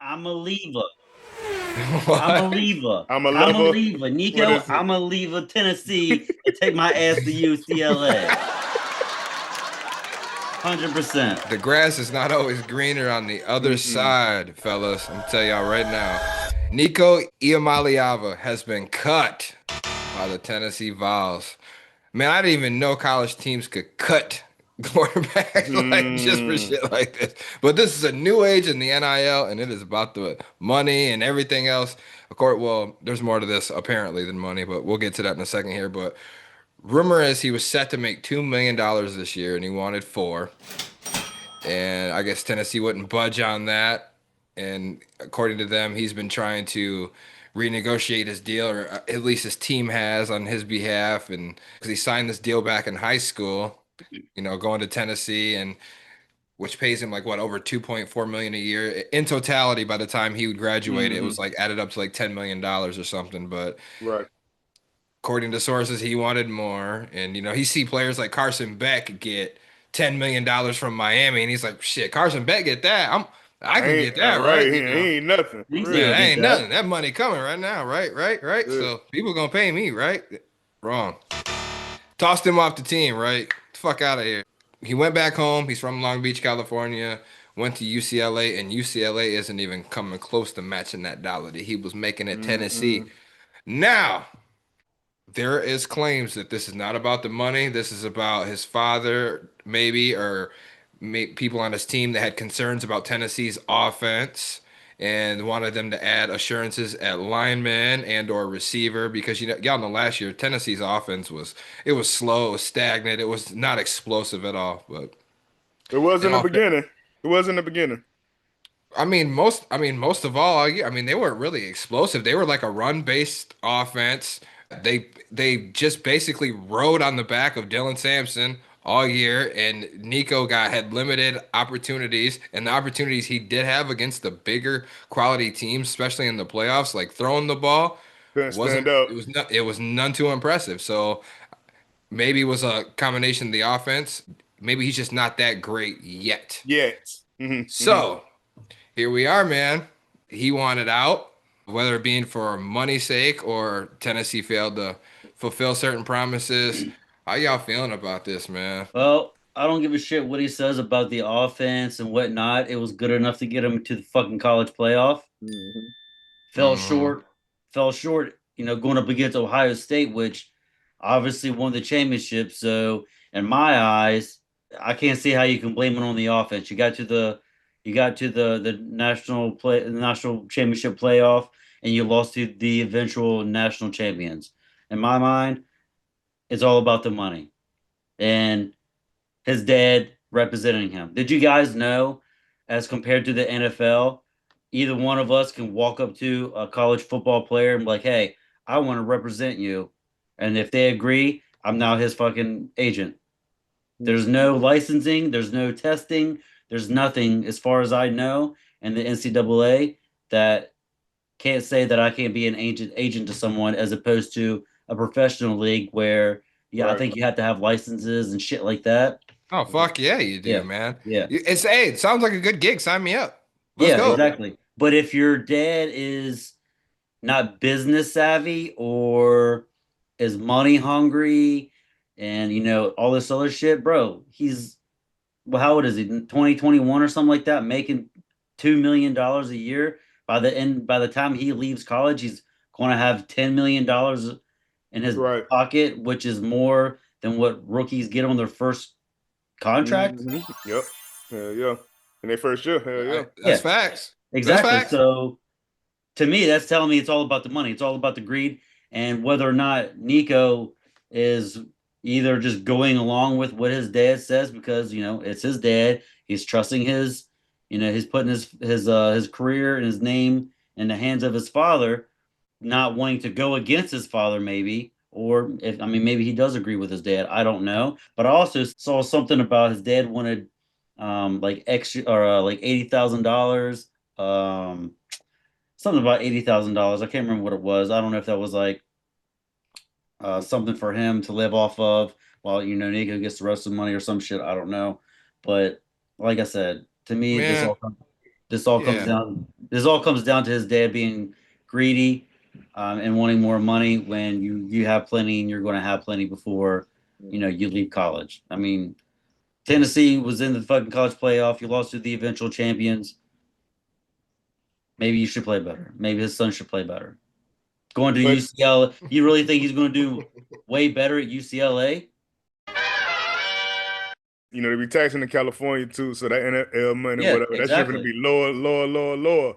I'm a leaver. I'm a What? leaver. I'm a I'm a level. leaver. What Nico, is it? I'm a leaver Tennessee and take my ass to UCLA. 100%. The grass is not always greener on the other Mm-mm. side, fellas. I'm telling y'all right now. Nico Iamaleava has been cut by the Tennessee Vols. Man, I didn't even know college teams could cut quarterbacks like just for Mm. shit like this. But this is a new age in the NIL, and it is about the money and everything else. Of course, well, there's more to this apparently than money, but we'll get to that in a second here. But rumor is he was set to make $2 million this year, and he wanted four. And I guess Tennessee wouldn't budge on that. And according to them, he's been trying to renegotiate his deal, or at least his team has on his behalf. And because he signed this deal back in high school, going to Tennessee, and which pays him like what over 2.4 million a year in totality. By the time he would graduate, it Hmm. was like added up to like $10 million or something. But Right. according to sources, he wanted more. And he see players like Carson Beck get $10 million from Miami, and he's like, "Shit, Carson Beck get that. I can Ain't get that, right. right? He ain't nothing You for can real. still Yeah, that get ain't that. nothing. That money coming right now, right? Right? Right? Yeah. So people gonna pay me, right? Wrong. Tossed him off the team, right? Fuck out of here. He went back home. He's from Long Beach, California. Went to UCLA, and UCLA isn't even coming close to matching that dollar that he was making at Tennessee. Mm-mm. Now, there is claims that this is not about the money. This is about his father, maybe, or people on his team that had concerns about Tennessee's offense and wanted them to add assurances at lineman and or receiver because y'all know last year Tennessee's offense was slow, it was stagnant, it was not explosive at all. But It was in in the all, beginning. It was in the beginning. most of all, they weren't really explosive. They were like a run-based offense. They just basically rode on the back of Dylan Sampson all year, and Nico had limited opportunities, and the opportunities he did have against the bigger quality teams, especially in the playoffs, like throwing the ball, Couldn't wasn't stand up it was none too impressive. So maybe it was a combination of the offense. Maybe he's just not that great yet. yet. Hmm. So here we are, man. He wanted out, whether it being for money's sake or Tennessee failed to fulfill certain promises. How y'all feeling about this, man? Well, I don't give a shit what he says about the offense and whatnot. It was good enough to get him to the fucking college playoff. Hmm. Fell Hmm. short, fell short, going up against Ohio State, which obviously won the championship. So, in my eyes, I can't see how you can blame it on the offense. You got to the national championship playoff, and you lost to the eventual national champions. In my mind, it's all about the money and his dad representing him. Did you guys know, as compared to the NFL, either one of us can walk up to a college football player and be like, "Hey, I want to represent you," and if they agree, I'm now his fucking agent. There's no licensing, there's no testing, there's nothing, as far as I know, in the NCAA that can't say that I can't be an agent to someone as opposed to a professional league where, yeah, I Right. think you have to have licenses and shit like that. Oh fuck yeah, you do, Yeah, man. yeah, It sounds like a good gig. Sign me up. Let's yeah, go. Right. exactly. But if your dad is not business savvy or is money hungry and all this other shit, bro, he's, well, how old is he? 2021 or something like that, making $2 million a year. By the time he leaves college, he's going to have $10 million in his Right. pocket, which is more than what rookies get on their first contract. Yep. Hell yeah. In their first year. Hell yeah. That's Yeah, facts. That's exactly. facts. So to me, that's telling me it's all about the money. It's all about the greed, and whether or not Nico is either just going along with what his dad says because it's his dad. He's trusting he's putting his career and his name in the hands of his father, not wanting to go against his father, maybe. Or if I mean, maybe he does agree with his dad. I don't know. But I also saw something about his dad wanted like extra or like $80,000. Something about $80,000. I can't remember what it was. I don't know if that was like something for him to live off of while Nico gets the rest of the money or some shit. I don't know, but like I said, to me, this Man, all comes. This all comes Yeah. down. This all comes down to his dad being greedy and wanting more money when you have plenty and you're going to have plenty before you leave college. I mean, Tennessee was in the fucking college playoff. You lost to the eventual champions. Maybe you should play better. Maybe his son should play better. Going to But UCLA, you really think he's going to do way better at UCLA? they be taxing in California too, so that NFL money, Yeah, whatever, that shit gonna exactly. be lower, lower, lower, lower,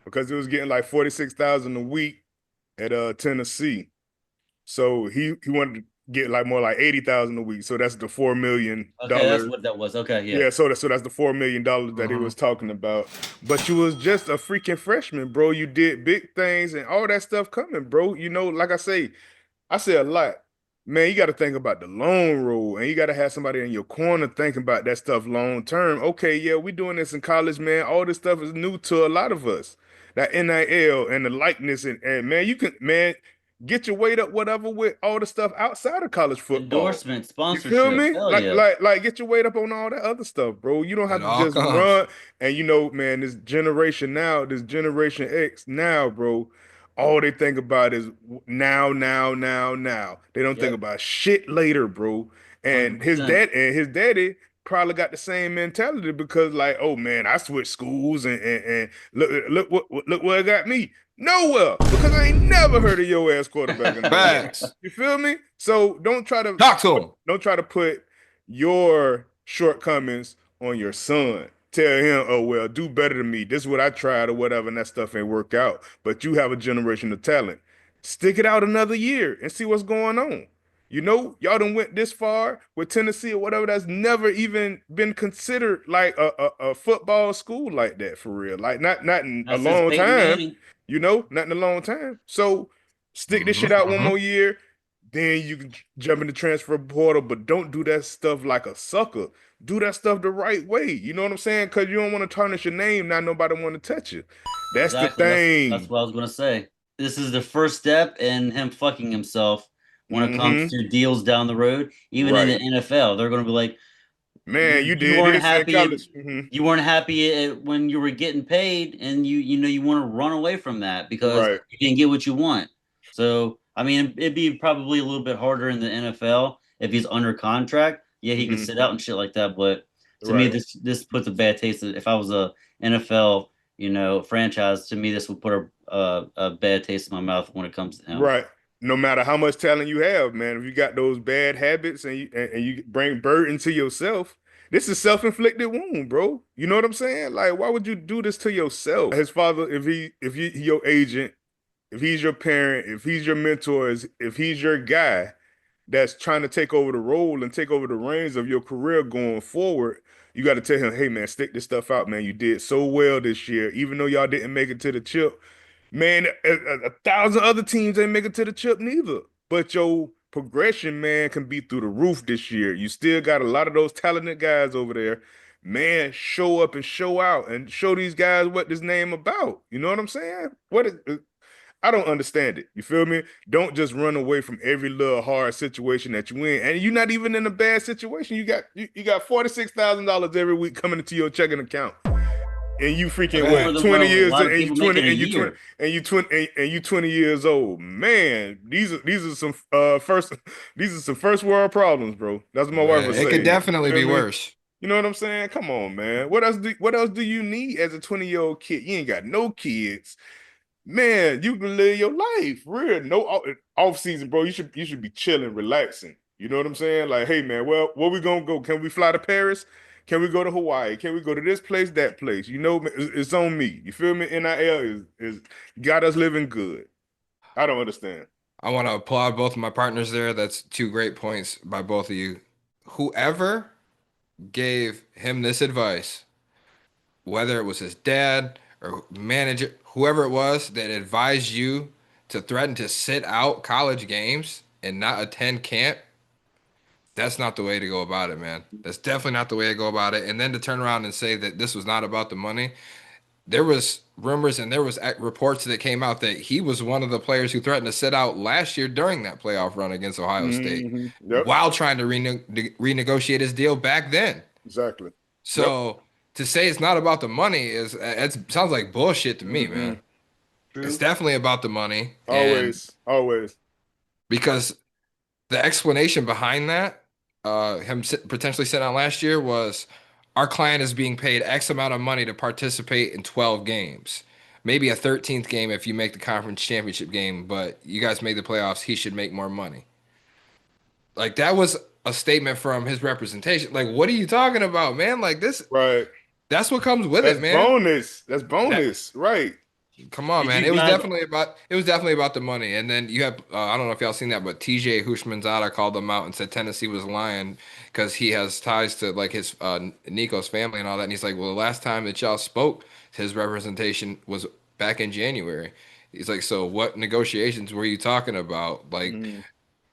because it was getting like 46,000 a week at Tennessee. So he wanted to get like more like 80,000 a week. So that's the $4 million. Okay, that's what that was. Okay, yeah. Yeah, so that's the $4 million that he Mhm. was talking about. But you was just a freaking freshman, bro. You did big things and all that stuff coming, bro. Like I say a lot. Man, you got to think about the long road and you got to have somebody in your corner thinking about that stuff long term. Okay, yeah, we doing this in college, man. All this stuff is new to a lot of us. That NIL and the likeness and man, you can, man, get your weight up, whatever, with all the stuff outside of college football. Endorsement, You feel sponsorship. me? Hell Like, yeah. like, like, get your weight up on all that other stuff, bro. You don't It have to all just comes. run. And man, this generation now, this generation X now, bro. All they think about is now, now, now, now. They don't think Yep. about shit later, bro. And his 100%. dad and his daddy probably got the same mentality because, like, oh man, I switched schools and look where it got me. Nowhere, because I ain't never heard of your ass quarterback in no game. Facts. You feel me? So Talk to him. don't try to put your shortcomings on your son. Tell him, oh well, do better than me. This is what I tried or whatever, and that stuff ain't work out. But you have a generation of talent. Stick it out another year and see what's going on. Y'all done went this far with Tennessee or whatever. That's never even been considered like a football school like that for real. Like not in a That says long Peyton time. Manning. Not in a long time. So stick this Hmm. shit out one Hmm. more year, then you can jump in the transfer portal, but don't do that stuff like a sucker. Do that stuff the right way. You know what I'm saying? Because you don't want to tarnish your name. Not nobody want to touch you. That's the Exactly. That's thing. what I was gonna say. This is the first step in him fucking himself when it comes Hmm. to deals down the road. Even in the Right. NFL, they're gonna be like, Man, you you did weren't this in happy college. you weren't happy when you were getting paid, and you want to run away from that because Right. you didn't get what you want. So I mean, it'd be probably a little bit harder in the NFL if he's under contract. Yeah, he could Hmm. sit out and shit like that, but to me, Right. this puts a bad taste. If I was a NFL, franchise, to me, this would put a bad taste in my mouth when it comes to him. Right. No matter how much talent you have, man, if you got those bad habits and you bring burden to yourself, this is self-inflicted wound, bro. You know what I'm saying? Like, why would you do this to yourself? His father, if he your agent, if he's your parent, if he's your mentor, if he's your guy that's trying to take over the role and take over the reins of your career going forward, you got to tell him, hey man, stick this stuff out, man. You did so well this year, even though y'all didn't make it to the chip. Man, a thousand other teams ain't make it to the chip neither. But your progression, man, can be through the roof this year. You still got a lot of those talented guys over there. Man, show up and show out and show these guys what this name about. You know what I'm saying? I don't understand it. You feel me? Don't just run away from every little hard situation that you in. And you're not even in a bad situation. You got $46,000 every week coming into your checking account. And you freaking That's more what than 20 what a years lot and of you people make 20 in a and you 20 year. and you 20 years old. Man, these are some first these are some first world problems, bro. That's what my wife Man, would it could say. You definitely feel be me? worse. You know what I'm saying? Come on, man. What else do you need as a 20-year-old kid? You ain't got no kids. Man, you can live your life. Real. No off season, bro. You should be chilling, relaxing. You know what I'm saying? Like, hey man, well, where we gonna go? Can we fly to Paris? Can we go to Hawaii? Can we go to this place, that place? It's on me. You feel me? NIL is got us living good. I don't understand. I want to applaud both of my partners there. That's two great points by both of you. Whoever gave him this advice, whether it was his dad or manager, whoever it was that advised you to threaten to sit out college games and not attend camp, that's not the way to go about it, man. That's definitely not the way to go about it. And then to turn around and say that this was not about the money. There was rumors and there was reports that came out that he was one of the players who threatened to sit out last year during that playoff run against Ohio State Yep. while trying to renegotiate his deal back then. Exactly. Yep. So to say it's not about the money is it sounds like bullshit to me, man. Mm-mm. It's True. definitely about the money, and Always, always. because the explanation behind that, him potentially sitting out last year was our client is being paid X amount of money to participate in 12 games. Maybe a 13th game if you make the conference championship game, but you guys made the playoffs, he should make more money. Like that was a statement from his representation. Like, what are you talking about, man? Like this, Right. that's what comes with That's it, man. bonus. That's That bonus. Right. Come on, Did man. you guys? It was definitely about the money. And then you have I don't know if y'all seen that, but TJ Hushmanzada called them out and said Tennessee was lying because he has ties to like his Nico's family and all that. And he's like, well, the last time that y'all spoke, his representation was back in January. He's like, so what negotiations were you talking about? Like Mm.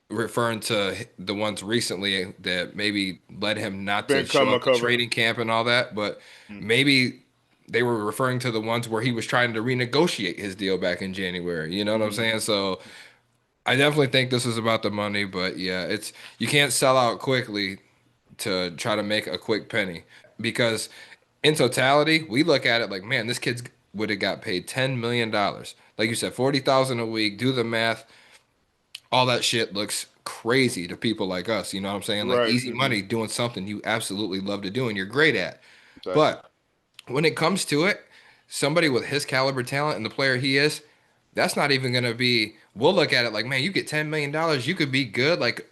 referring to the ones recently that maybe led him not to Been show come up to cover. training camp and all that, but Mm. maybe they were referring to the ones where he was trying to renegotiate his deal back in January. You know what I'm Mm. saying? So I definitely think this is about the money, but yeah, it's you can't sell out quickly to try to make a quick penny because in totality, we look at it like, man, this kid would have got paid $10 million. Like you said, 40,000 a week. Do the math, all that shit looks crazy to people like us. You know what I'm saying? Like Right. easy money doing something you absolutely love to do and you're great at. Exactly. But when it comes to it, somebody with his caliber talent and the player he is, that's not even going to be. We'll look at it like, man, you get $10 million, you could be good. Like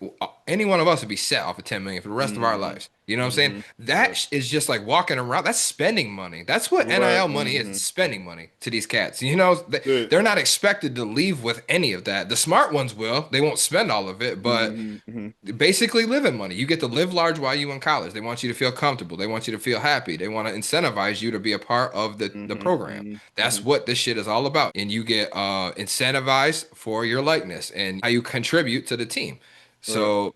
any one of us would be set off of 10 million for the rest of our Mm-hmm. lives. You know what I'm saying? Mm-hmm. That Right. is just like walking around. That's spending money. That's what Right. NIL money is. Mm-hmm. It's spending money to these cats. You know, Good. they're not expected to leave with any of that. The smart ones will. They won't spend all of it, but Mm-hmm. Mm-hmm. basically living money. You get to live large while you in college. They want you to feel comfortable. They want you to feel happy. They want to incentivize you to be a part of the Mm-hmm. program. Mm-hmm. Mm-hmm. That's what this shit is all about. And you get incentivized for your likeness and how you contribute to the team. Right. So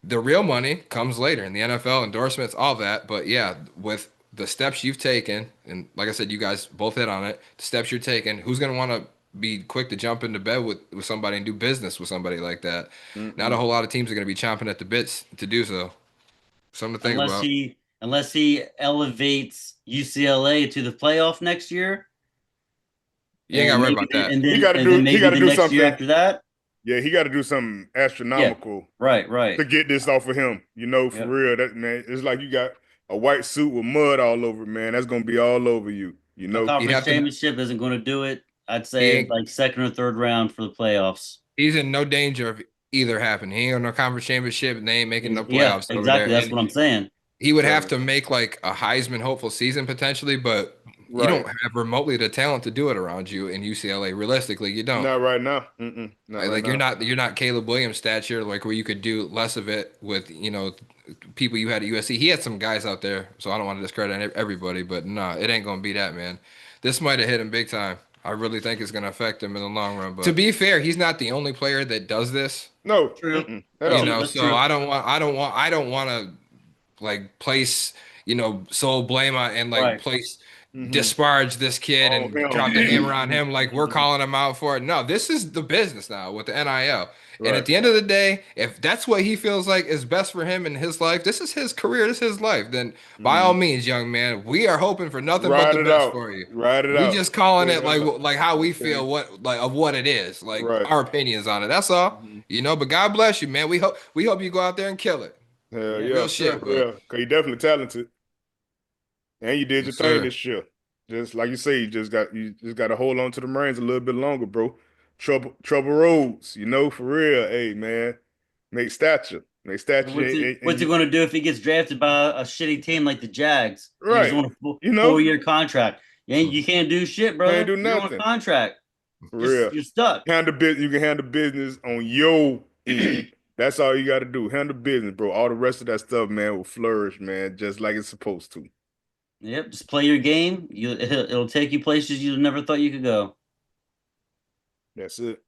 the real money comes later in the NFL endorsements, all that. But yeah, with the steps you've taken, and like I said, you guys both hit on it. The steps you're taking, who's gonna want to be quick to jump into bed with somebody and do business with somebody like that? Not a Mm-mm. whole lot of teams are gonna be chomping at the bits to do so. Something to think Unless about. he elevates UCLA to the playoff next year, You ain't gotta worry about that. and then He maybe gotta the do next year something. after that. Yeah, he gotta do something Yeah, astronomical right, right. to get this off of him. You know, for Yep. real. That man, it's like you got a white suit with mud all over it, man. That's gonna be all over you, you A know? He'd conference have to. championship isn't going to do it. I'd He say ain't. like second or third round for the playoffs. He's in no danger of either happening. He ain't on no conference championship, and they ain't making no Yeah, playoffs over there. exactly. That's And what I'm saying. he would have So, to make like a Heisman hopeful season potentially, but you right. don't have remotely the talent to do it around you in UCLA. Realistically, you don't. Not right now. Mm-mm. Not right Like you're now. not Caleb Williams stature, like where you could do less of it with people you had at USC. He had some guys out there, so I don't want to discredit everybody, but nah, it ain't gonna be that, man. This might have hit him big time. I really think it's gonna affect him in the long run. But to be fair, he's not the only player that does this. No. True. Mm-mm. At all. That's So true. I don't want to like place sole blame on and like Right. place Mm-hmm. disparage this kid All and him. drop the hammer on Mm-hmm. him like we're Mm-hmm. calling him out for it. No, this is the business now with the NIL. And at Right. the end of the day, if that's what he feels like is best for him in his life, this is his career, this is his life, then by all Mm-hmm. means, young man, we are hoping for nothing but Ride the it best out. for you. Ride it We out. just calling Straight it like up. how we Okay. feel what it is, like Right. our opinions on it. That's all. Mm-hmm. But God bless you, man. We hope you go out there and kill it. Hell Yeah, yeah. Real for shit, sure. but Yeah. Cause you definitely talented. And you did your yes, thing sir. this year. Just like you say, you just got to hold on to the reins a little bit longer, bro. Trouble roads, for real. Hey man, make stature. Make And stature what's he going to do if he gets drafted by a shitty team like the Jags and he's right. on a You know, 4 year contract? You can't do shit, can't brother. do You're on a nothing. contract. For real. You're stuck. You can handle business on your end. That's all you gotta do. Handle business, bro. All the rest of that stuff, man, will flourish, man, just like it's supposed to. Yep, just play your game. It'll take you places you never thought you could go. That's it.